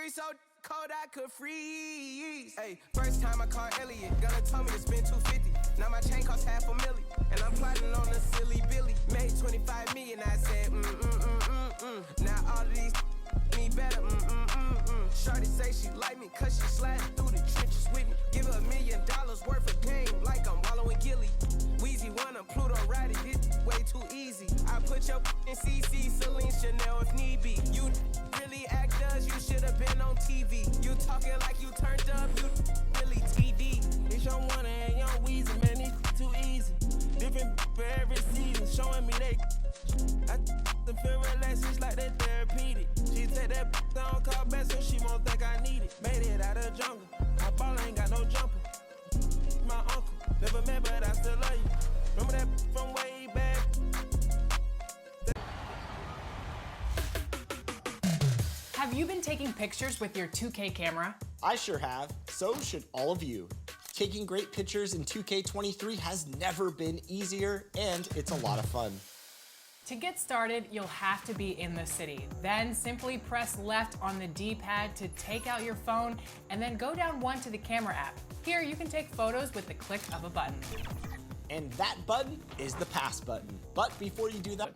Street so cold I could freeze. Hey, first time I called Elliot, Gunna told me to spend $250. Now my chain costs $500,000, and I'm plotting on a silly Billy. Made 25 million, I said Now all of these me better, Shorty say she like me 'cause she sliding through the trenches with me. Give her $1 million worth of game like I'm wallowing Gilly. Weezy wanna Pluto ride it, this way too easy. I put your in CC, Celine, Chanel if need be. You really actors, you should've been on TV. You talking like you turned up, you really TD. It's your one and your Weezy, man, it's too easy. Different for every season, showing me they. I feel relaxed, it's like that therapeutic. She take that down, call back so she won't think I need it. Made it out of jungle, I ball ain't got no jumper. My uncle, never met but I still love you. Remember that from way back. Have you been taking pictures with your 2K camera? I sure have, so should all of you. Taking great pictures in 2K23 has never been easier, and it's a lot of fun. To get started, you'll have to be in the city. Then simply press left on the D-pad to take out your phone, and then go down one to the camera app. Here, you can take photos with the click of a button. And that button is the pass button. But before you do that,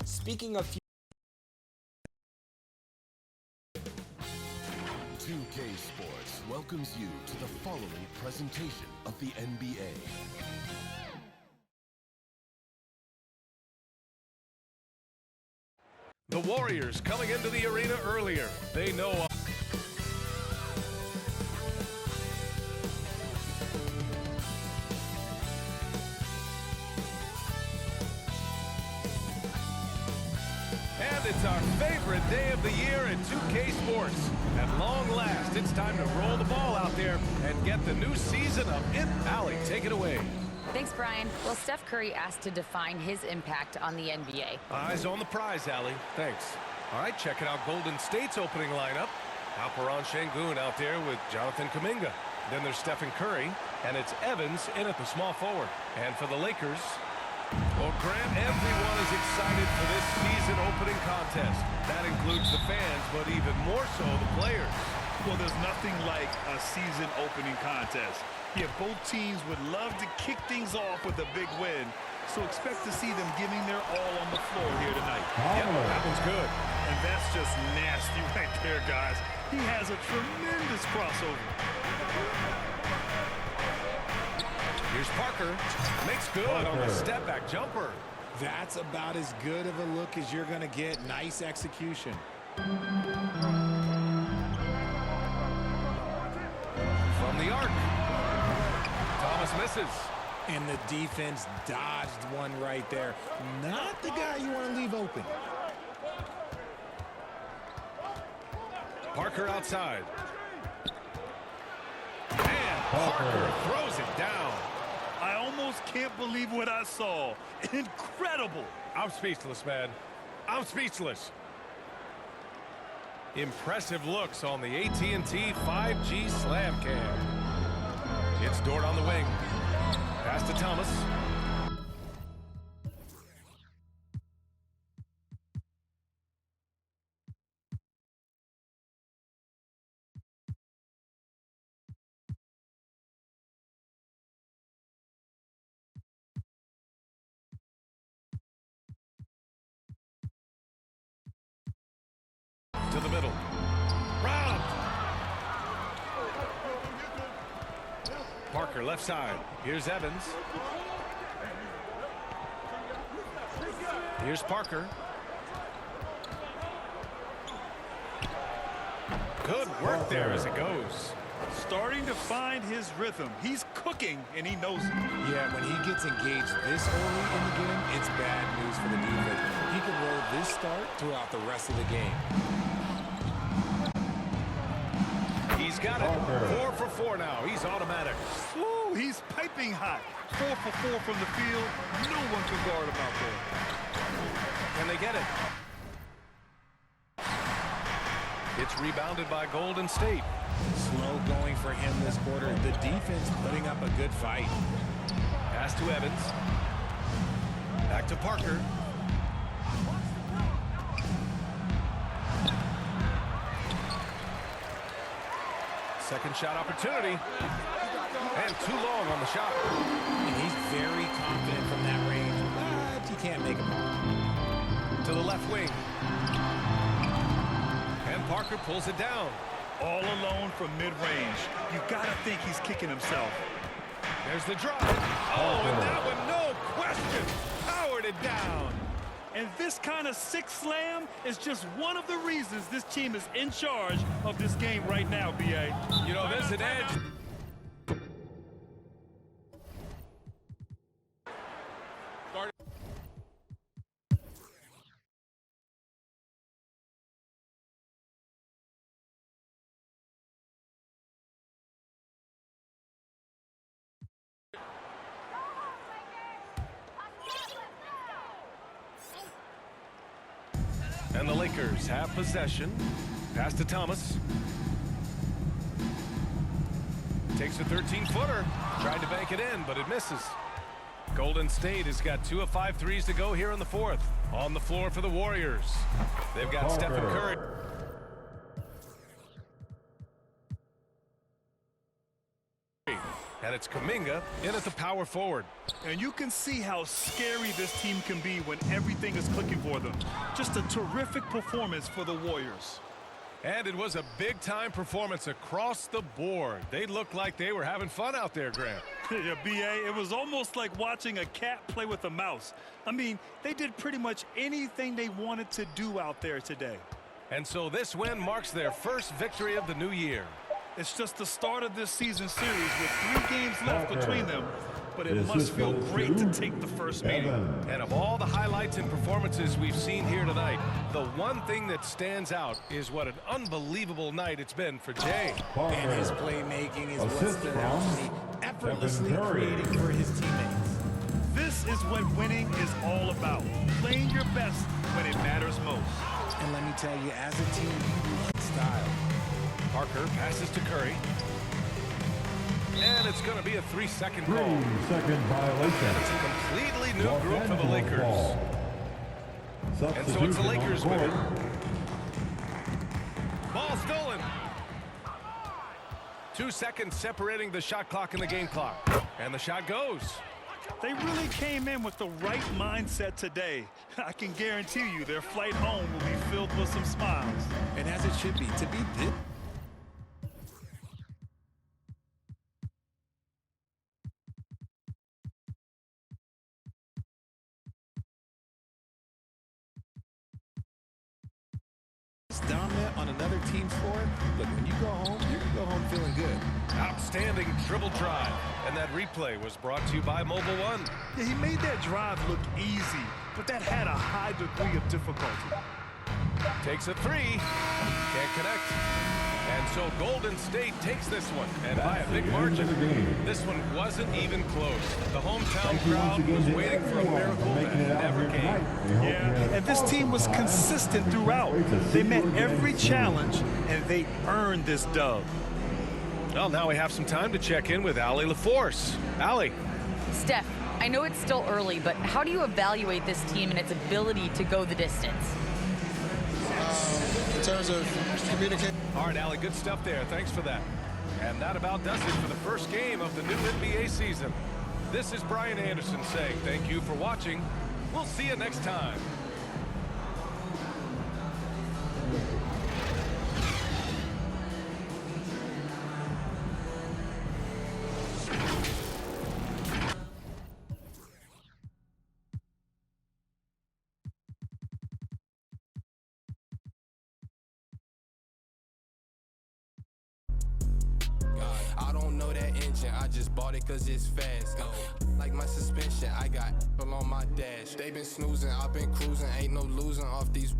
speaking of 2K Sports welcomes you to the following presentation of the NBA. The Warriors coming into the arena earlier. They know. And it's our favorite day of the year in 2K Sports. At long last, it's time to roll the ball out there and get the new season of It. Allie, take it away. Thanks, Brian. Well, Steph Curry asked to define his impact on the NBA. Eyes on the prize, Allie. Thanks. All right, checking out Golden State's opening lineup. Alperen Şengün out there with Jonathan Kuminga. Then there's Stephen Curry, and it's Evans in at the small forward. And for the Lakers, well, Grant, everyone is excited for this season opening contest. That includes the fans, but even more so the players. Well, there's nothing like a season opening contest. Yeah, both teams would love to kick things off with a big win, so expect to see them giving their all on the floor here tonight. Yep, that one's good. And that's just nasty right there, guys. He has a tremendous crossover. Here's Parker. Makes good on the step-back jumper. That's about as good of a look as you're going to get. Nice execution. From the arc. Thomas misses. And the defense dodged one right there. Not the guy you want to leave open. Parker outside. And Parker throws it down. I almost can't believe what I saw. Incredible. I'm speechless, man. I'm speechless. Impressive looks on the AT&T 5G Slam Cam. It's Dort on the wing. Pass to Thomas. To the middle. Robbed. Parker left side. Here's Evans. Here's Parker. Good work there as it goes. Starting to find his rhythm. He's cooking, and he knows it. Yeah, when he gets engaged this early in the game, it's bad news for the defense. He can roll this start throughout the rest of the game. He's got it. 4 for 4 now. He's automatic. Woo, he's piping hot. 4 for 4 from the field. No one can guard him out there. Can they get it? It's rebounded by Golden State. Slow going for him this quarter. The defense putting up a good fight. Pass to Evans. Back to Parker. Second shot opportunity. And too long on the shot. And he's very confident from that range, but you can't make him wrong. To the left wing. And Parker pulls it down. All alone from mid-range. You gotta think he's kicking himself. There's the drive. Oh, and that one, no question, powered it down. And this kind of sick slam is just one of the reasons this team is in charge of this game right now, B.A. You know, there's an edge. And the Lakers have possession. Pass to Thomas. Takes a 13-footer. Tried to bank it in, but it misses. Golden State has got 2 of 5 threes to go here in the fourth. On the floor for the Warriors. They've got Stephen Curry. And it's Kuminga in at the power forward. And you can see how scary this team can be when everything is clicking for them. Just a terrific performance for the Warriors. And it was a big-time performance across the board. They looked like they were having fun out there, Grant. Yeah, B.A., it was almost like watching a cat play with a mouse. I mean, they did pretty much anything they wanted to do out there today. And so this win marks their first victory of the new year. It's just the start of this season series with 3 games left between them, but it must feel great to take the first meeting. And of all the highlights and performances we've seen here tonight, the one thing that stands out is what an unbelievable night it's been for Jay. And his playmaking is what stood out to me, effortlessly creating for his teammates. This is what winning is all about, playing your best when it matters most. And let me tell you, as a team, you play style. Parker passes to Curry. And it's going to be a 3-second call. 3-second violation. And it's a completely new group for the Lakers. And so it's the Lakers with it. Ball stolen. 2 seconds separating the shot clock and the game clock. And the shot goes. They really came in with the right mindset today. I can guarantee you their flight home will be filled with some smiles. And as it should be, to be this. Dominant on another team's floor. Look, when you go home, you're going to go home feeling good. Outstanding dribble drive. And that replay was brought to you by Mobile One. Yeah, he made that drive look easy, but that had a high degree of difficulty. Takes a 3. Can't connect. And so Golden State takes this one, and by a big margin. This one wasn't even close. The hometown crowd was waiting for a miracle that never came. Yeah, and this team was consistent throughout. They met every challenge, and they earned this dub. Well, now we have some time to check in with Allie LaForce. Allie. Steph, I know it's still early, but how do you evaluate this team and its ability to go the distance? In terms of communication. All right, Allie, good stuff there. Thanks for that. And that about does it for the first game of the new NBA season. This is Brian Anderson saying thank you for watching. We'll see you next time. I don't know that engine, I just bought it cause it's fast. Like my suspension, I got on my dash. They been snoozing, I've been cruising, ain't no losing off these.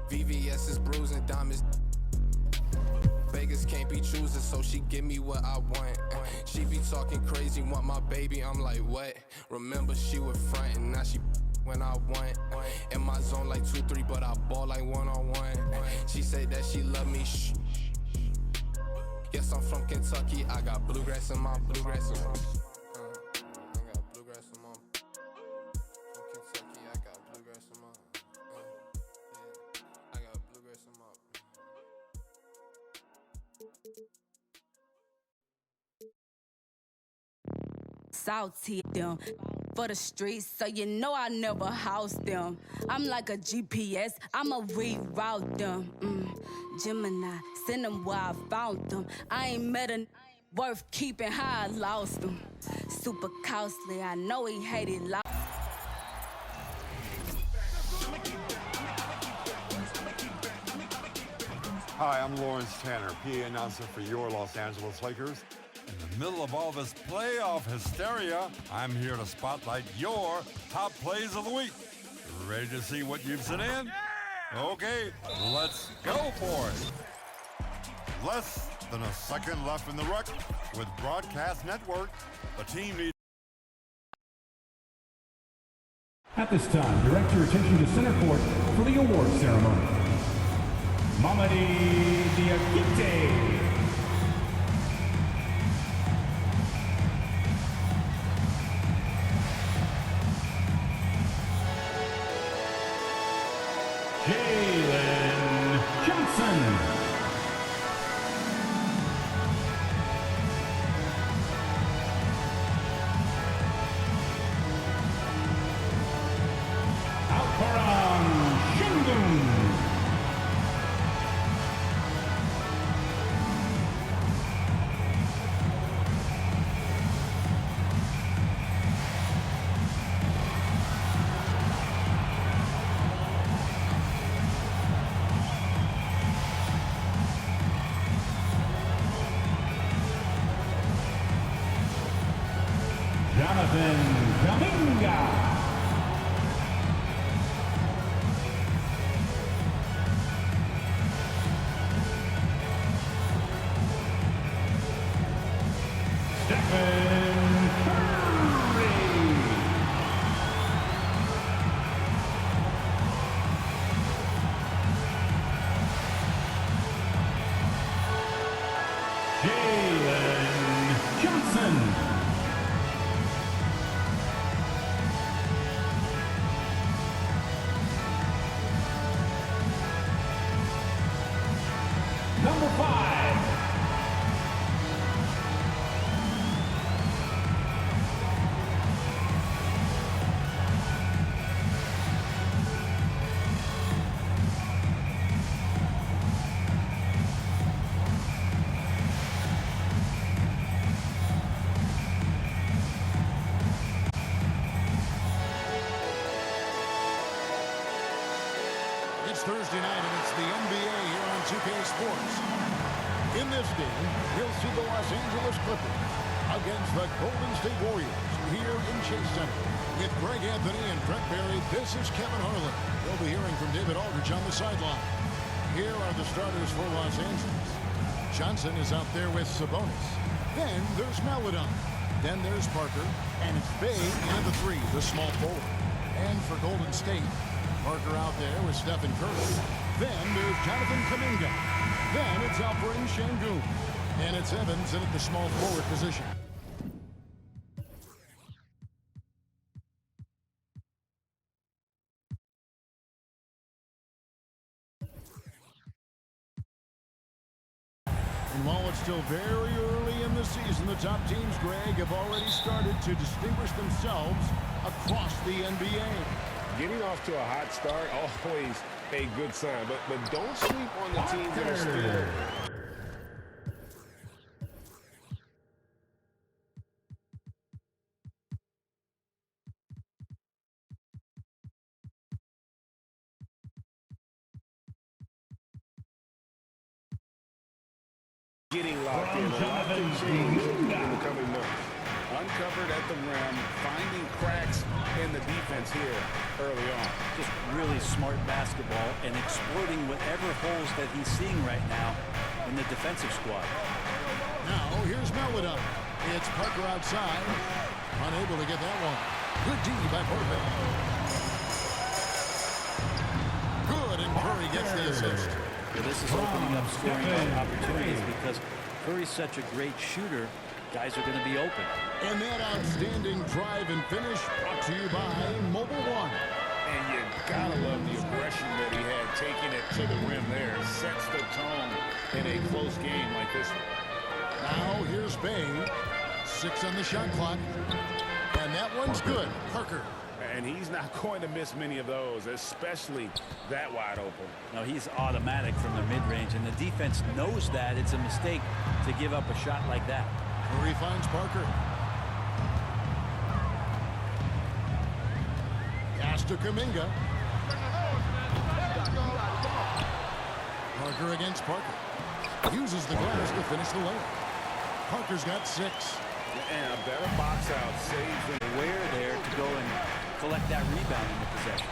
VVS is bruising, diamonds. Vegas can't be choosing, so she give me what I want. She be talking crazy, want my baby, I'm like, what? Remember she was frontin', now she when I want. In my zone like 2-3, but I ball like 1-on-1. She say that she love me, shh. Yes, I'm from Kentucky, I got bluegrass in my bluegrass in my. I got bluegrass in my. From Kentucky, I got bluegrass in my. I got bluegrass in my. salty them. For the streets, so you know I never house them. I'm like a GPS, I'ma reroute them. Gemini, send them where I found them. I ain't met a worth keeping how I lost them. Super costly, I know he hated loud. Hi, I'm Lawrence Tanner, PA announcer for your Los Angeles Lakers. In the middle of all this playoff hysteria, I'm here to spotlight your top plays of the week. Ready to see what you've sent in? Okay, let's go for it. Less than a second left in the ruck with Broadcast Network. The team needs... At this time, direct your attention to center court for the award ceremony. Mamadi Diakite. Jalen Johnson. Alparan Şengün. Jonathan Kuminga. Stephen Curry. Jalen Johnson. Number 5. It's Thursday night and it's the NBA here on 2K Sports. In this game, we'll see the Los Angeles Clippers against the Golden State Warriors here in Chase Center. With Greg Anthony and Brent Barry, this is Kevin Harlan. You'll be hearing from David Aldridge on the sideline. Here are the starters for Los Angeles. Johnson is out there with Sabonis. Then there's Maledon. Then there's Parker. And it's Bey in the 3, the small forward. And for Golden State, Parker out there with Stephen Curry. Then there's Jonathan Kuminga. Then it's Alparan Şengün. And it's Evans in at the small forward position. And while it's still very early in the season, the top teams, Greg, have already started to distinguish themselves across the NBA. Getting off to a hot start, always a good sign, but don't sleep on the teams that are still. Getting locked in. A lot can change in the coming months. Uncovered at the rim, finding cracks in the defense here early on. Just really smart basketball and exploiting whatever holes that he's seeing right now in the defensive squad. Now, here's Maledon. It's Parker outside. Unable to get that one. Good D by Parker. Good, and Curry gets the assist. Well, this is opening up scoring opportunities because Curry's such a great shooter. Guys are going to be open. And that outstanding drive and finish brought to you by Mobile One. And you gotta love the aggression that he had taking it to the rim there. Sets the tone in a close game like this one. Now here's Bey. 6 on the shot clock. And that one's good. Parker. And he's not going to miss many of those, especially that wide open. No, he's automatic from the mid-range, and the defense knows that it's a mistake to give up a shot like that. Murray finds Parker. Pass to Kuminga. Parker against Parker. Uses the glass to finish the layup. Parker's got 6. And a better box out saves him. Aware there to go and collect that rebound in the possession.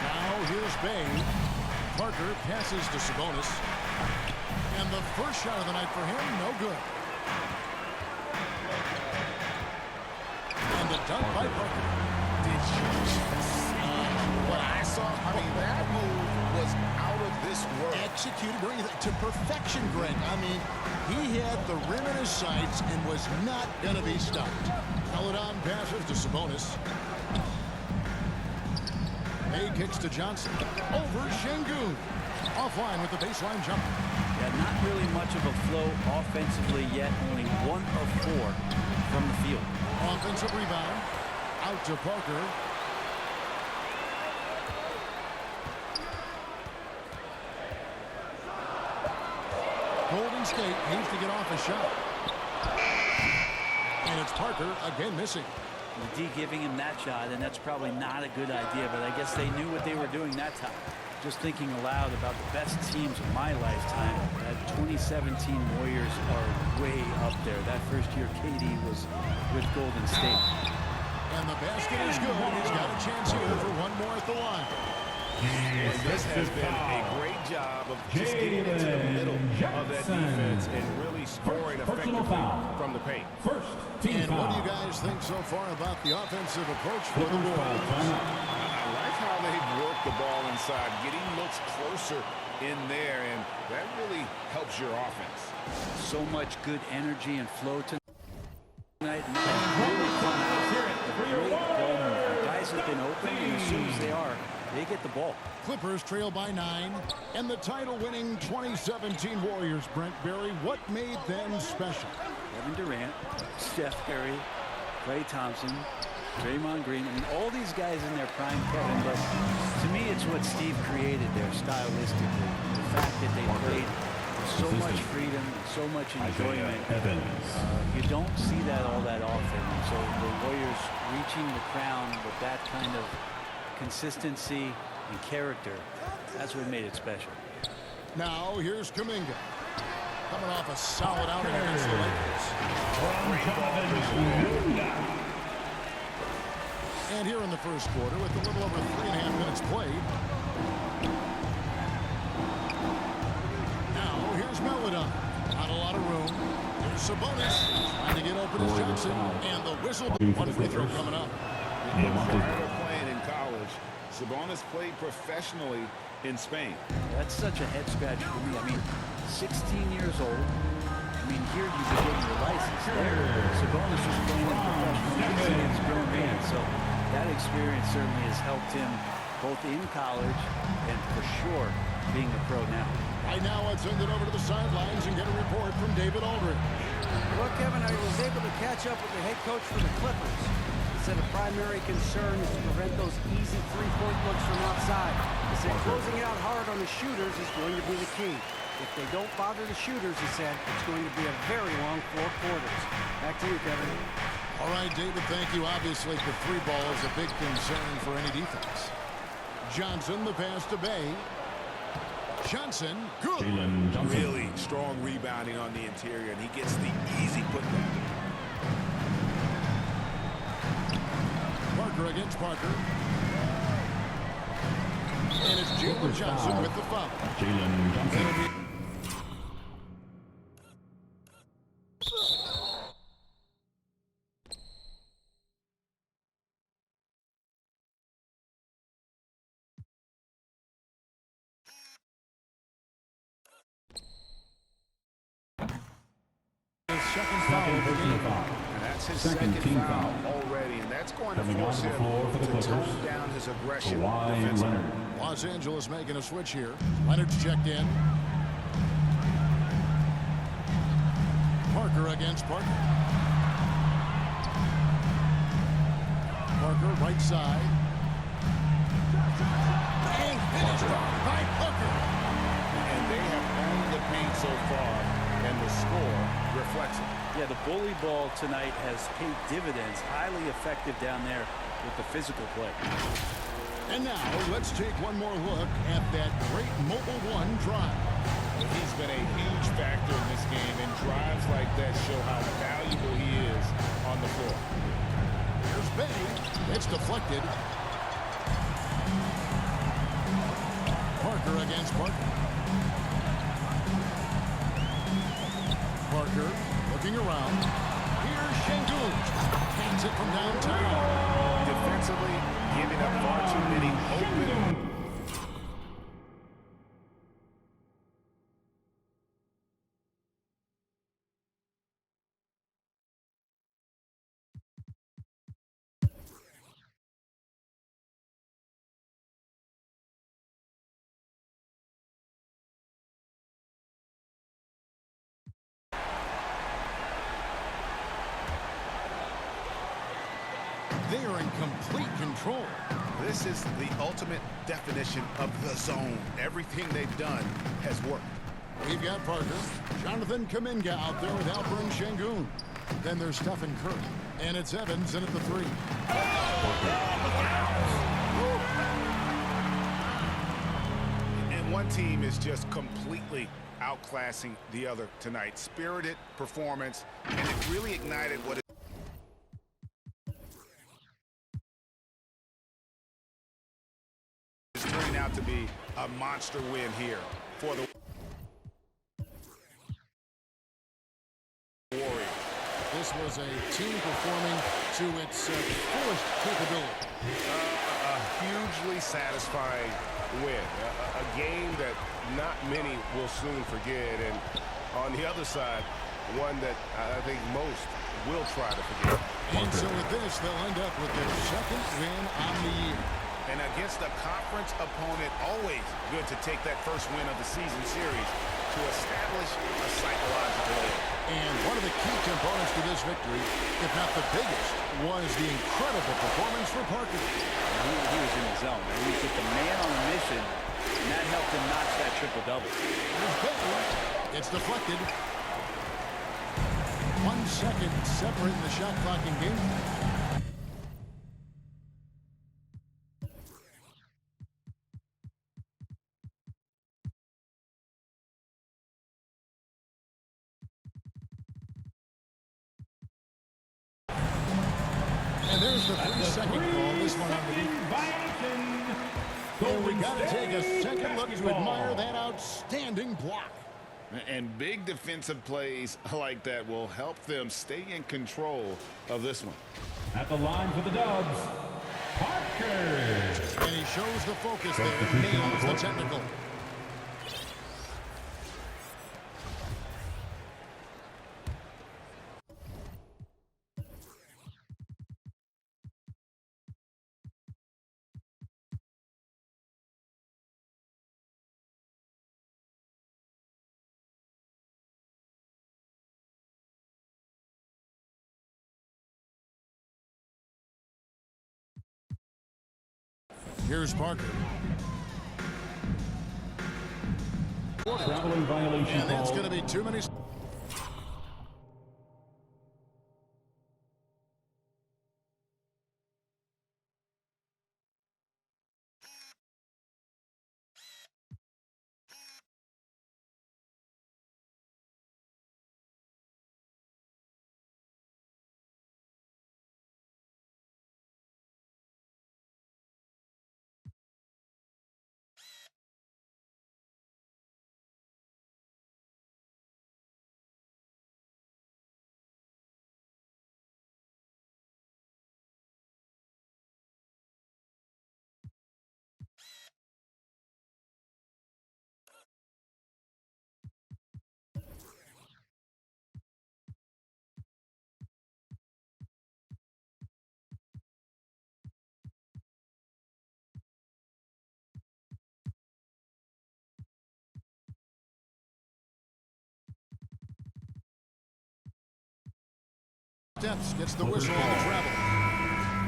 Now here's Bay. Parker passes to Sabonis. And the first shot of the night for him, no good. And the dunk by Parker. Did you see what I saw? I mean, that move was out of this world. Executed to perfection, Greg. I mean, he had the rim in his sights and was not going to be stopped. Peloton passes to Sabonis. May kicks to Johnson. Over Şengün. Offline with the baseline jumper. Yeah, not really much of a flow offensively yet. Only 1 of 4 from the field. Offensive rebound. Out to Parker. Golden State needs to get off a shot. And it's Parker again missing. The D giving him that shot, and that's probably not a good idea, but I guess they knew what they were doing that time. Just thinking aloud about the best teams of my lifetime, that 2017 Warriors are way up there. That first year KD was with Golden State. And the basket is good. He's got a chance here for one more at the line. And this has been a great job of just getting into the middle of that defense and really scoring effectively from the paint. And what do you guys think so far about the offensive approach for the Warriors? I like how they've worked the ball inside, getting looks closer in there, and that really helps your offense. So much good energy and flow tonight. And really come out with a great ball movement. Guys have been open, and as soon as they are, they get the ball. Clippers trail by 9. And the title-winning 2017 Warriors, Brent Barry, what made them special? Kevin Durant, Steph Curry, Klay Thompson, Draymond Green. I mean, all these guys in their prime, Kevin, but to me, it's what Steve created there stylistically. The fact that they played with so much freedom, so much enjoyment. You don't see that all that often. So the Warriors reaching the crown with that kind of consistency and character, that's what made it special. Now here's Kuminga, coming off a solid outing against the Lakers. And here in the first quarter, with a little over 3.5 minutes played. Now here's Melodon, not a lot of room. Here's Sabonis trying to get open as Johnson, and the whistle. One free throw coming up. Playing in college, Sabonis played professionally in Spain. That's such a head scratch for me. I mean, 16 years old. I mean, here you could get your license. There, Sabonis was playing in professional against grown men. So that experience certainly has helped him both in college and for sure being a pro now. Right now, I'd send it over to the sidelines and get a report from David Aldridge. Well, Kevin, I was able to catch up with the head coach for the Clippers. He said a primary concern is to prevent those easy three-point looks from outside. He said closing out hard on the shooters is going to be the key. If they don't bother the shooters, he said, it's going to be a very long 4 quarters. Back to you, Kevin. All right, David, thank you. Obviously, the three ball is a big concern for any defense. Johnson, the pass to Bay. Johnson, good. Really strong rebounding on the interior, and he gets the easy putback. Parker against Parker. And it's Jalen Johnson with the foul. Jalen Johnson. Second foul. And that's his second foul already, and that's going to force him to tone down his aggression defensively. Los Angeles making a switch here. Leonard's checked in. Parker against Parker. Parker, right side. And finished by Hooker. And they have owned the paint so far, and the score reflects it. Yeah, the bully ball tonight has paid dividends. Highly effective down there with the physical play. And now, let's take one more look at that great Mobile One drive. He's been a huge factor in this game, and drives like that show how valuable he is on the floor. Here's Bay. It's deflected. Parker against Parker. Parker looking around. Here's Şengün. Hands it from downtown. Defensively, giving up far too many open. They are in complete control. This is the ultimate definition of the zone. Everything they've done has worked. We've got Parker, Jonathan Kuminga out there with Alperen Şengün. Then there's Stephen Curry, and it's Evans in at the 3. And one team is just completely outclassing the other tonight. Spirited performance, and it really ignited what is turning out to be a monster win here for the Warriors. This was a team performing to its fullest capability. A hugely satisfying win. A game that not many will soon forget. And on the other side, one that I think most will try to forget. And so with this, they'll end up with their second win on the year. And against a conference opponent, always good to take that first win of the season series to establish a psychological edge. And one of the key components to this victory, if not the biggest, was the incredible performance for Parker. He was in the zone. I mean, he was just a man on a mission, and that helped him notch that triple-double. It's deflected. 1 second separating the shot clock in game. And there's the 3-second call. This one on the defense. And we got to take a second look to admire that outstanding block. And big defensive plays like that will help them stay in control of this one. At the line for the Dubs, Parker. And he shows the focus there. Nails the technical. Here's Parker. Traveling violation. And that's going to be too many. Steps gets the whistle on the travel.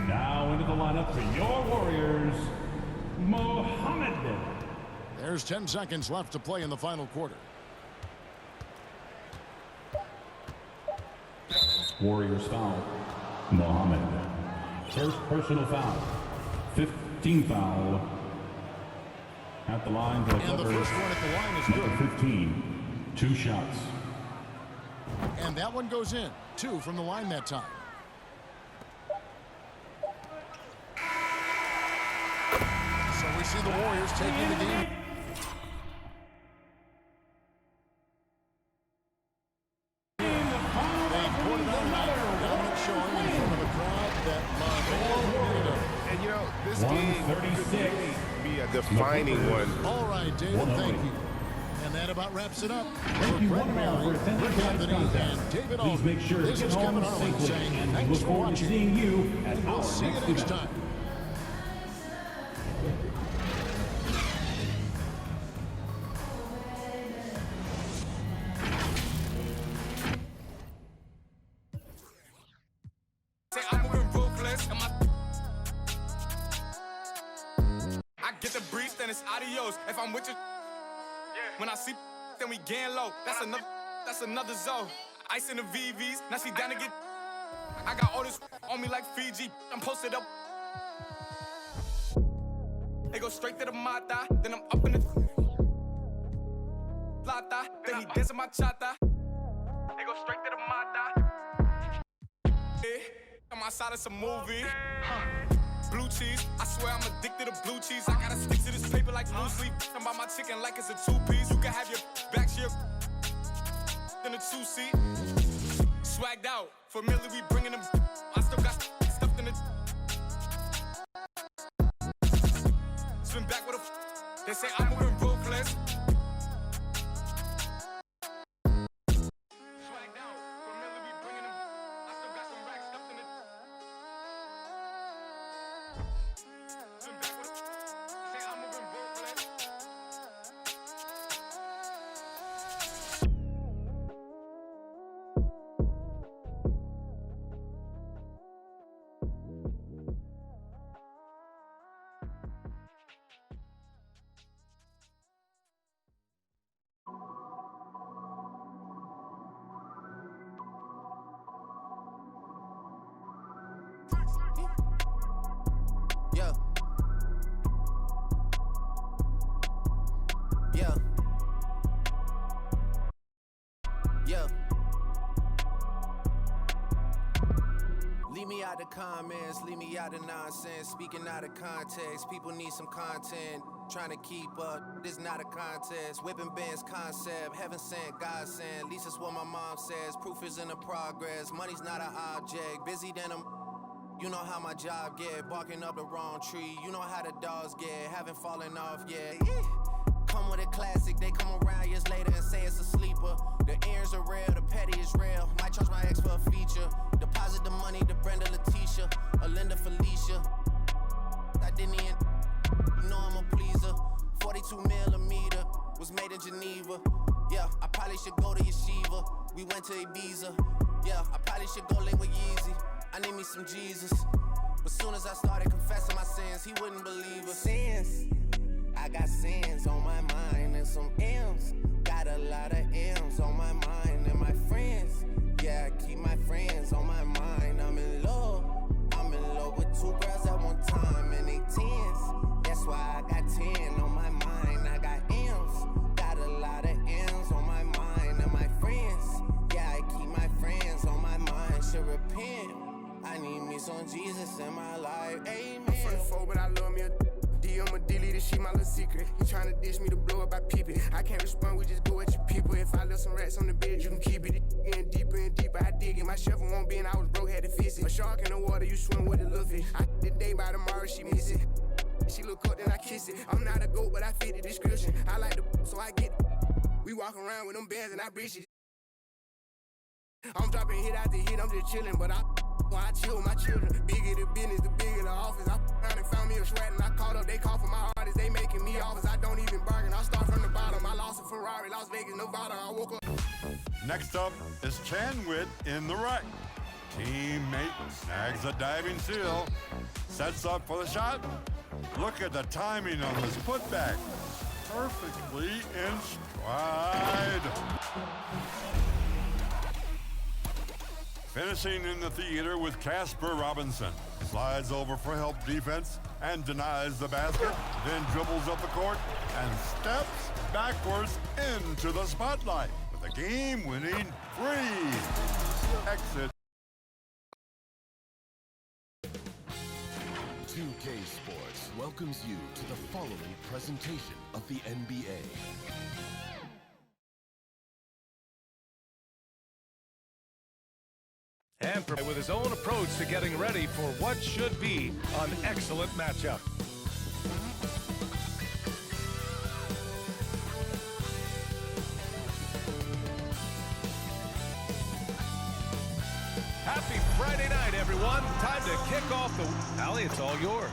Now into the line. lineup for your Warriors, Mohammed. There's 10 seconds left to play in the final quarter. Warriors foul, Mohammed. First personal foul, 15 foul. At the line for the Clippers, the first one at the line is number good. 15, 2 shots. And that one goes in. 2 from the line that time. So we see the Warriors taking the game. And you know, this game could be a defining one. All right, David, thank you. And that about wraps it up. Thank you one and all for attending tonight's contest. Please make sure to get home safely, and we look forward to seeing you at our See you next next event. time. Say I'm moving ruthless. I get the brief, then it's adios. If I'm with you, when I see, then we gang low. That's another zone. Ice in the VVs, now she down to get. I got all this on me like Fiji. I'm posted up. They go straight to the mata, then I'm up in the plata. Then he dancing my chata. They go straight to the mata. I'm outside of some movie. Blue cheese, I swear I'm addicted to blue cheese. I gotta stick to this paper like blue sleep. I'm about my chicken like it's a 2-piece. You can have your back here in a 2-seat. Swagged out, familiar, we bringing them. I still got stuffed in the. Swim back with a. They say I'm moving ruthless. Yeah. Yeah. Yeah. Leave me out the comments, leave me out of nonsense. Speaking out of context, people need some content. Trying to keep up, this not a contest. Whipping bands concept, heaven sent, God sent. At least that's what my mom says. Proof is in the progress, money's not an object. Busy than I'm. You know how my job get, barking up the wrong tree. You know how the dogs get, haven't fallen off yet. Come with a classic, they come around years later and say it's a sleeper. The earrings are real, the petty is real. Might charge my ex for a feature. Deposit the money to Brenda Letitia, or Linda Felicia. I didn't even, you know I'm a pleaser. 42 millimeter, was made in Geneva. Yeah, I probably should go to Yeshiva. We went to Ibiza. Yeah, I probably should go link with Yeezy. I need me some Jesus. But soon as I started confessing my sins, he wouldn't believe us. Sins, I got sins on my mind and some M's. Got a lot of M's on my mind and my friends. Yeah, I keep my friends on my mind. I'm in love with 2 girls at one time and they 10s. That's why I got 10 on my mind. I got M's, got a lot of M's on my mind and my friends. Yeah, I keep my friends on my mind. Should repent. I need me some Jesus in my life. Amen. I'm from the 4, but I love me a D. I'm a dilly, this shit my little secret. He tryna dish me to blow up, I peep it. I can't respond, we just go at your people. If I left some rats on the bed, you can keep it. Getting deeper and deeper, I dig it. My shovel won't be, and I was broke, had to fix it. A shark in the water, you swim with a little fish. I did the day by tomorrow, she miss it. She look up, then I kiss it. I'm not a goat, but I fit the description. I like the so I get it. We walk around with them bands and I breach it. I'm dropping hit after hit, I'm just chilling, but I chill with my children. Bigger the business, the bigger the office. I found and found me a shred and I caught up. They call for my artists, they making me offers. I don't even bargain, I start from the bottom. I lost a Ferrari, Las Vegas, Nevada. I woke up. Next up is Chan Witt in the rack. Teammate snags a diving seal, sets up for the shot. Look at the timing on this putback. Perfectly in stride. Finishing in the theater with Casper Robinson. Slides over for help defense and denies the basket, then dribbles up the court and steps backwards into the spotlight with a game-winning three. Exit. 2K Sports welcomes you to the following presentation of the NBA. And with his own approach to getting ready for what should be an excellent matchup. Happy Friday night, everyone. Time to kick off the... Allie, it's all yours.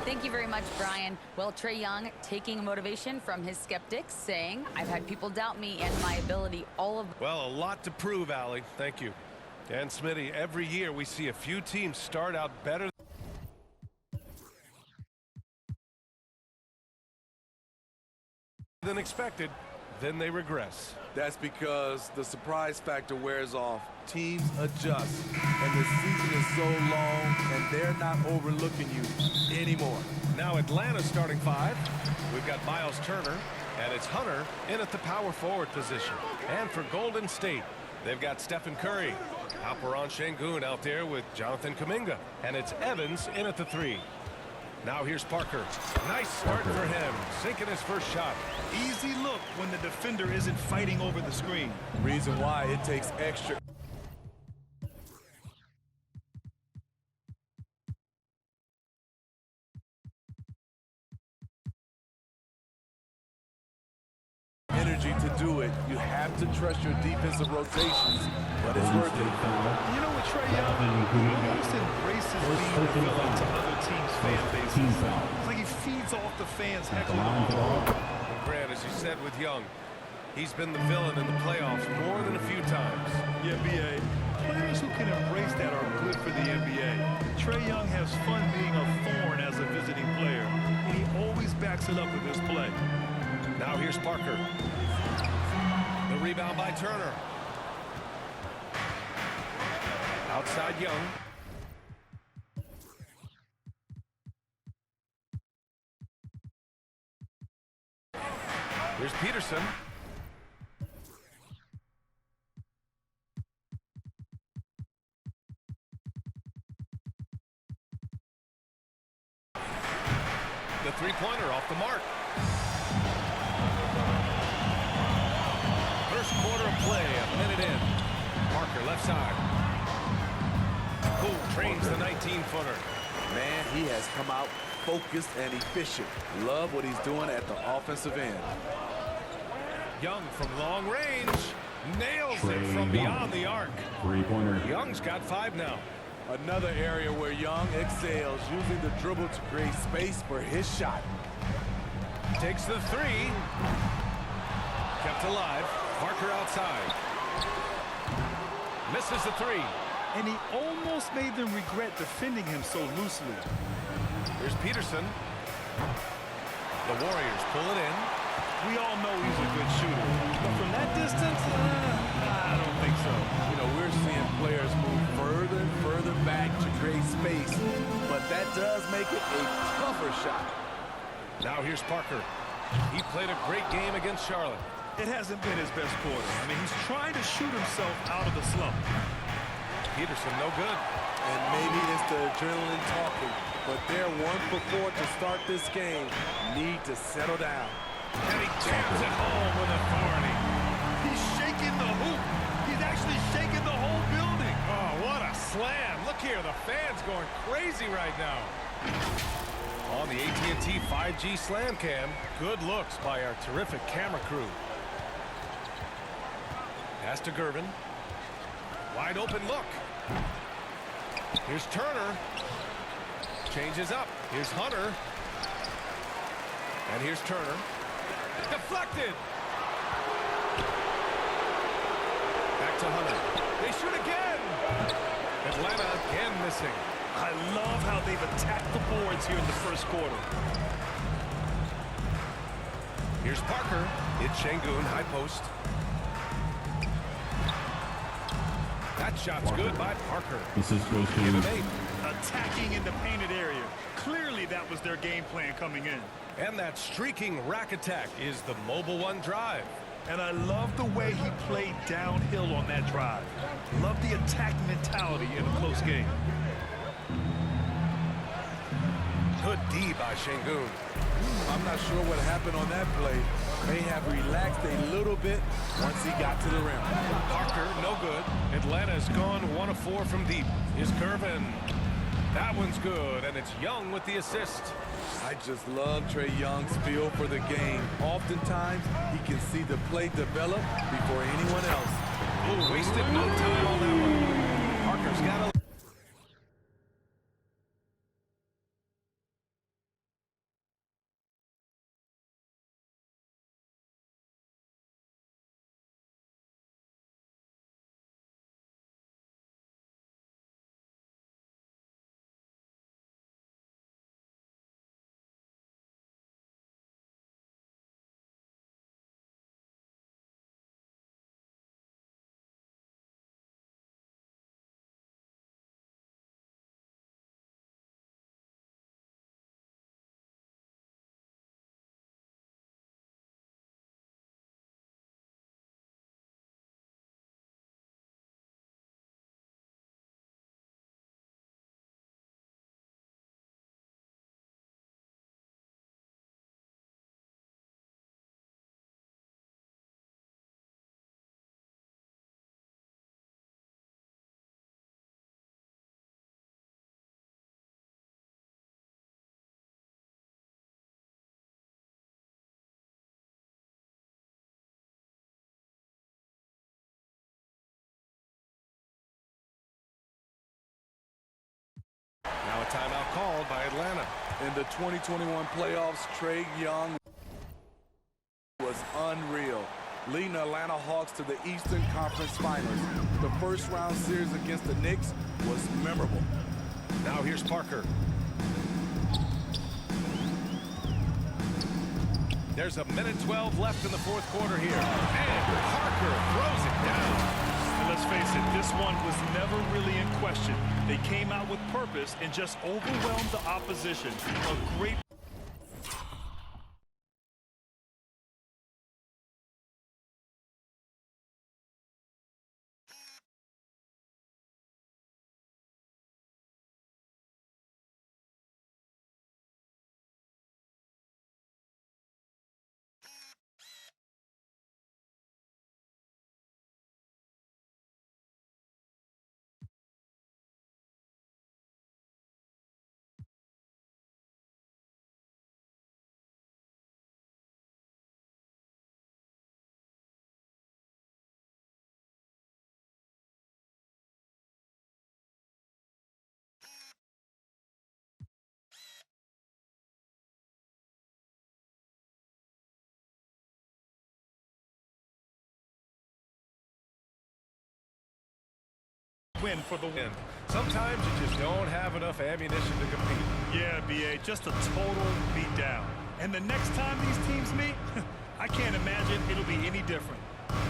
Thank you very much, Brian. Well, Trae Young taking motivation from his skeptics, saying, I've had people doubt me and my ability all of... Well, a lot to prove, Allie. Thank you. And Smitty, every year we see a few teams start out better than expected, then they regress. That's because the surprise factor wears off. Teams adjust, and the season is so long, and they're not overlooking you anymore. Now Atlanta's starting five. We've got Miles Turner, and it's Hunter in at the power forward position. And for Golden State, they've got Stephen Curry, Alperen Sengun out there with Jonathan Kuminga, and it's Evans in at the three. Now here's Parker. Nice start for him, sinking his first shot. Easy look when the defender isn't fighting over the screen. Reason why it takes extra. Energy to do it. You have to trust your defensive rotations, but it's worth it. You know what, Trae Young almost embraces being the villain to other teams' fan bases. It's like he feeds off the fans' heckling. And Grant, as you said with Young, he's been the villain in the playoffs more than a few times. Yeah, B.A. Players who can embrace that are good for the NBA. Trae Young has fun being a thorn as a visiting player, and he always backs it up with his play. Now here's Parker. The rebound by Turner. Outside Young. Here's Peterson. The three-pointer off the mark. First quarter of play, a minute in. Parker left side. Poole trains the 19-footer. Man, he has come out focused and efficient. Love what he's doing at the offensive end. Young from long range. Nails it from beyond the arc. Three-pointer. Young's got 5 now. Another area where Young excels, using the dribble to create space for his shot. Takes the three. Kept alive. Parker outside. Misses the three. And he almost made them regret defending him so loosely. Here's Peterson. The Warriors pull it in. We all know he's a good shooter. But from that distance, I don't think so. You know, we're seeing players move further and further back to create space. But that does make it a tougher shot. Now here's Parker. He played a great game against Charlotte. It hasn't been his best quarter. I mean, he's trying to shoot himself out of the slump. Peterson, no good. And maybe it's the adrenaline talking, but they're 1 for 4 to start this game. Need to settle down. And he jams it home with authority. He's shaking the hoop. He's actually shaking the whole building. Oh, what a slam. Look here. The fans going crazy right now. On the AT&T 5G Slam Cam, good looks by our terrific camera crew. Pass to Gervin. Wide open look. Here's Turner. Changes up. Here's Hunter. And here's Turner. Deflected. Back to Hunter. They shoot again. Atlanta again missing. I love how they've attacked the boards here in the first quarter. Here's Parker. It's Şengün, high post. That shot's good by Parker. Assist goes to Give him 8. Attacking in the painted area. Clearly that was their game plan coming in. And that streaking rack attack is the Mobile One drive. And I love the way he played downhill on that drive. Love the attack mentality in a close game. Good D by Şengün. I'm not sure what happened on that play. May have relaxed a little bit once he got to the rim. Parker, no good. Atlanta's gone 1 of 4 from deep. Here's Gervin. That one's good, and it's Young with the assist. I just love Trae Young's feel for the game. Oftentimes, he can see the play develop before anyone else. Ooh, wasted no time on that one. Parker's got a... Now a timeout called by Atlanta. In the 2021 playoffs, Trae Young was unreal, leading the Atlanta Hawks to the Eastern Conference Finals. The first round series against the Knicks was memorable. Now here's Parker. There's 1:12 left in the fourth quarter here. And Parker throws it down. And let's face it, this one was never really in question. They came out with purpose and just overwhelmed the opposition. A great win for the win. Sometimes you just don't have enough ammunition to compete. Yeah, BA, just a total beatdown. And the next time these teams meet, I can't imagine it'll be any different.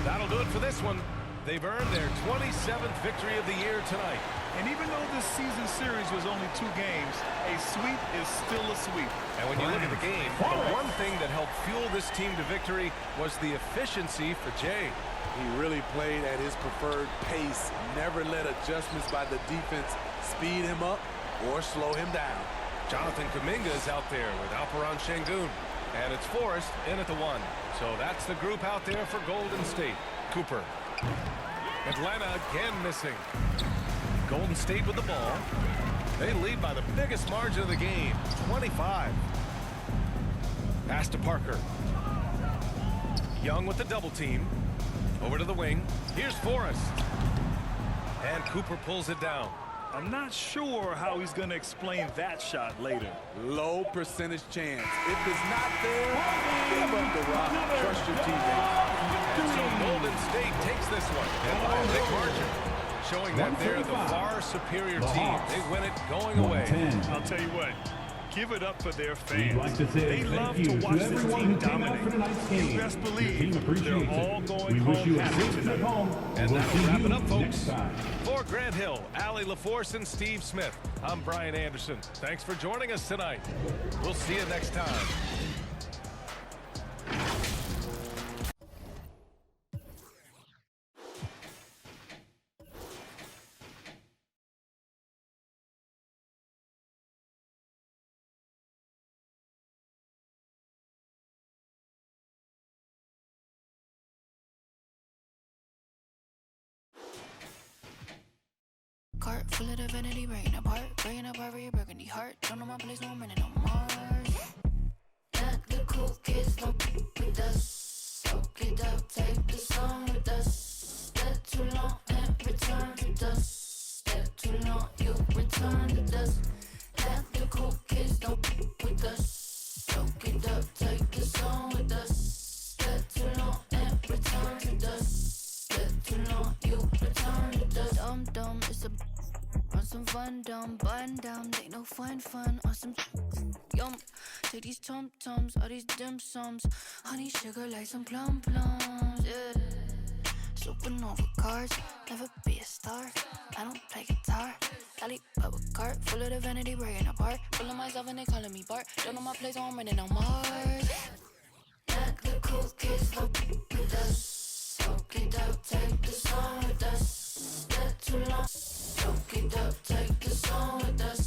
That'll do it for this one. They've earned their 27th victory of the year tonight. And even though this season series was only 2 games, a sweep is still a sweep. And when you look at the game, the one thing that helped fuel this team to victory was the efficiency for Jay. He really played at his preferred pace, never let adjustments by the defense speed him up or slow him down. Jonathan Kuminga is out there with Alperen Şengün. And it's Forrest in at the 1. So that's the group out there for Golden State. Cooper. Atlanta again missing. Golden State with the ball. They lead by the biggest margin of the game, 25. Pass to Parker. Young with the double team. Over to the wing. Here's Forrest. And Cooper pulls it down. I'm not sure how he's going to explain that shot later. Low percentage chance. If it's not there, give up the rock. Trust your teammates. And so Golden State takes this one and by a big margin, showing that they're the far superior team. They win it going away. I'll tell you what. Give it up for their fans. Like to say they love thank to you watch to this everyone team who came out dominate. for tonight's game. You best Your believe team appreciates they're all it. going We wish home you a happy safe trip tonight. home. And We'll that'll see wrap you it up, folks. next time. For Grant Hill, Allie LaForce, and Steve Smith, I'm Brian Anderson. Thanks for joining us tonight. We'll see you next time. Cart full of divinity, breaking apart for your burgundy heart. Don't know my place, no I'm running on Mars. Let the cool kids don't with us. Soak it up, take the song with us. Step too long and return to dust. Step too long, you return to dust. Let the cool kids don't with us. Soak it up, take the song with us. Step too long and return to dust. Step too long, you return to dust. Dumb, it's a on some fun, dumb, button down, ain't no fun, on some yum. Take these tum-tums, all these dim sums, honey sugar like some plums, yeah. Supernova cards, never be a star. I don't play guitar. Alley bubble cart, full of divinity, breaking apart. Full of myself and they calling me Bart. Don't know my place, I'm running on Mars. Let the cool kids look with us. Soak it up, take the song with us. Step too long. Soak it up, take the song with us.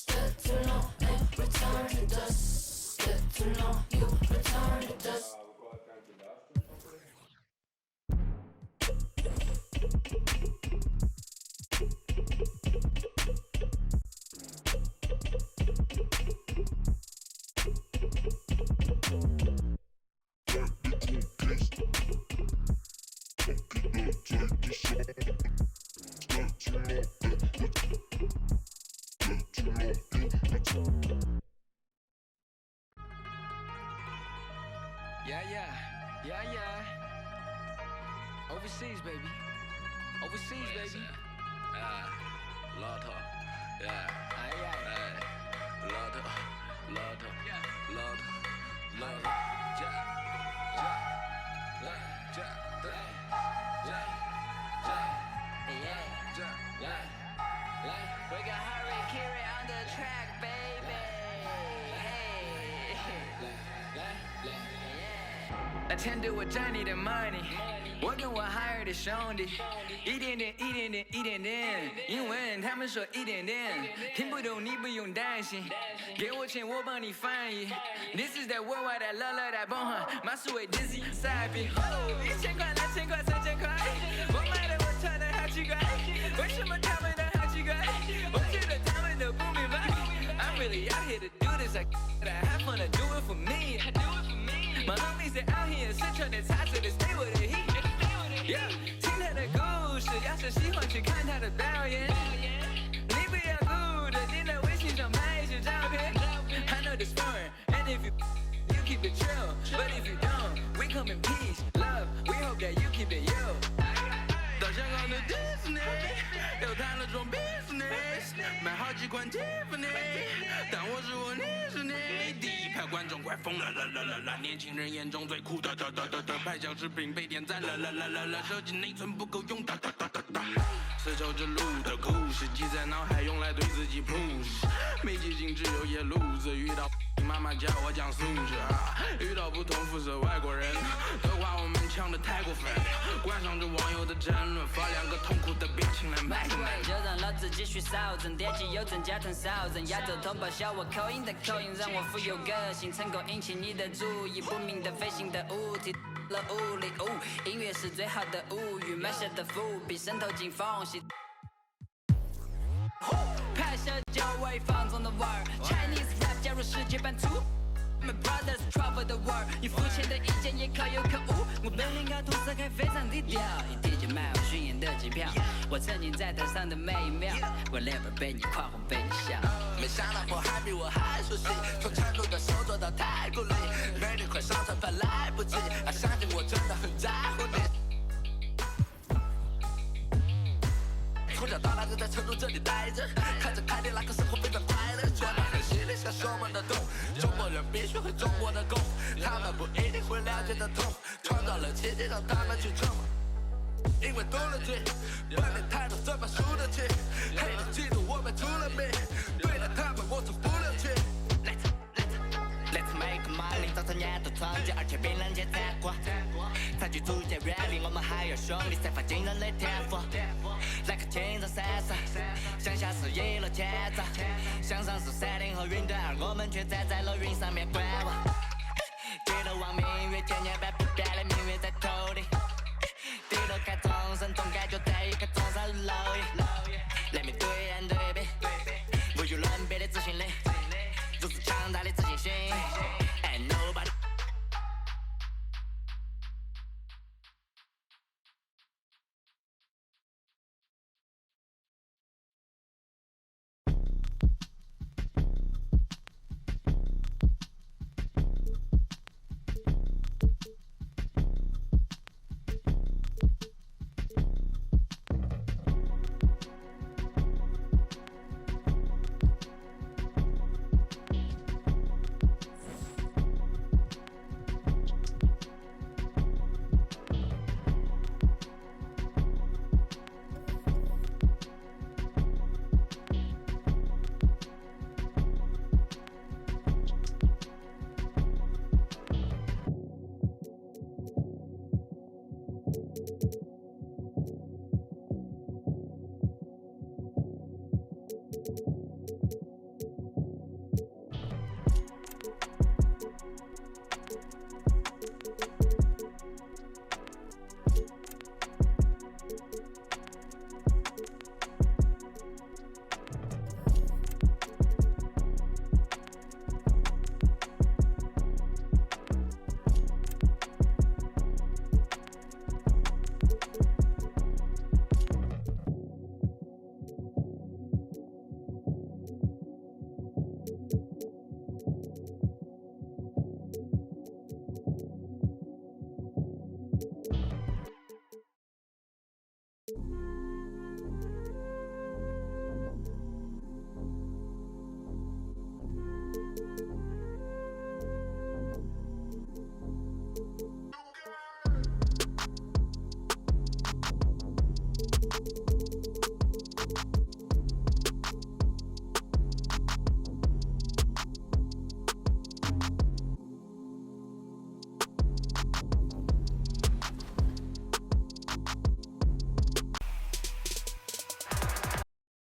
Step too long and return to dust. Step too long, you return to dust. Yeah. Overseas, baby. Overseas, baby. Lotto. Yeah. Lotto. We got Harry Kiri on the track, baby. Attend to a journey to money. Working with higher 的兄弟，一点点，英文他们说一点点，听不懂你不用担心，给我钱我帮你翻译。This is that worldwide that love that bomb，马术为 Dizzy 赛比，1000块、2000块、3000块，我买的我穿的好奇怪，为什么他们的好奇怪？我觉得他们都不明白。I'm really out here to do this, I have fun to do it for me. My homies they out here 是穿的彩色的 stay with the heat. Yeah， 听他的故事，要是喜欢去看他的表演，你不要顾着盯在微信上拍一些照片。I know this foreign, and if you keep it chill, but if you don't, we come in peace, love. We hope that you keep it you. 到香港的 Disney， 又谈了桩 business， 买好几款 Tiffany， 但我是我，你是你。第一排观众快疯了，年轻人眼中最酷的，拍小视频被点赞了，手机内存不够用，丝绸之路的故事记在脑海，用来对自己 push。没记性只有野路子，遇到妈妈教我讲素质，遇到不同肤色外国人都话我们呛得太过分，观赏着网友的争论，发两个痛苦的表情来卖个就让老子继续扫帚，点击右转加团扫帚，亚洲同胞笑我口音的口音，让我富有个性，成功引起你的注意，不明的飞行的物体了物理，音乐是最好的物语，埋下的伏笔渗透进缝隙。就会放纵的味儿。Chinese rap 加入世界版图。My brothers travel the world， 你肤浅的意见也可有可无。我本领高，涂色还非常低调。以地球卖我巡演的机票，我曾经在台上的每一秒，我 rapper 被你夸红被你笑。没想到破还比我还熟悉，从成都的手做到太古里，美女快上传快来不及，相信我真的很在乎你。从小到大就在成都这里待着，看着凯迪拉克生活非常快乐，觉得很犀利，享受我们的痛。中国人必须会中国的功，他们不一定会了解的痛，创造了奇迹让他们去冲。因为懂了剧，本领太多怎么输得起？黑的嫉妒我们出了名，对了他们我从不留情。Let's make money， 早餐也都创建，而且比人家才快。才去组建 rally， 我们还有兄弟散发惊人的天赋。来个青藏山上，向下是一路前走，向上是山顶和云端，而我们却站在了云上面观望。低头望明月，千年半不变的明月在头顶。低头看众生，总感觉在一个中山路野。来面对眼对比，无与伦比的自信力，如此强大的自信心。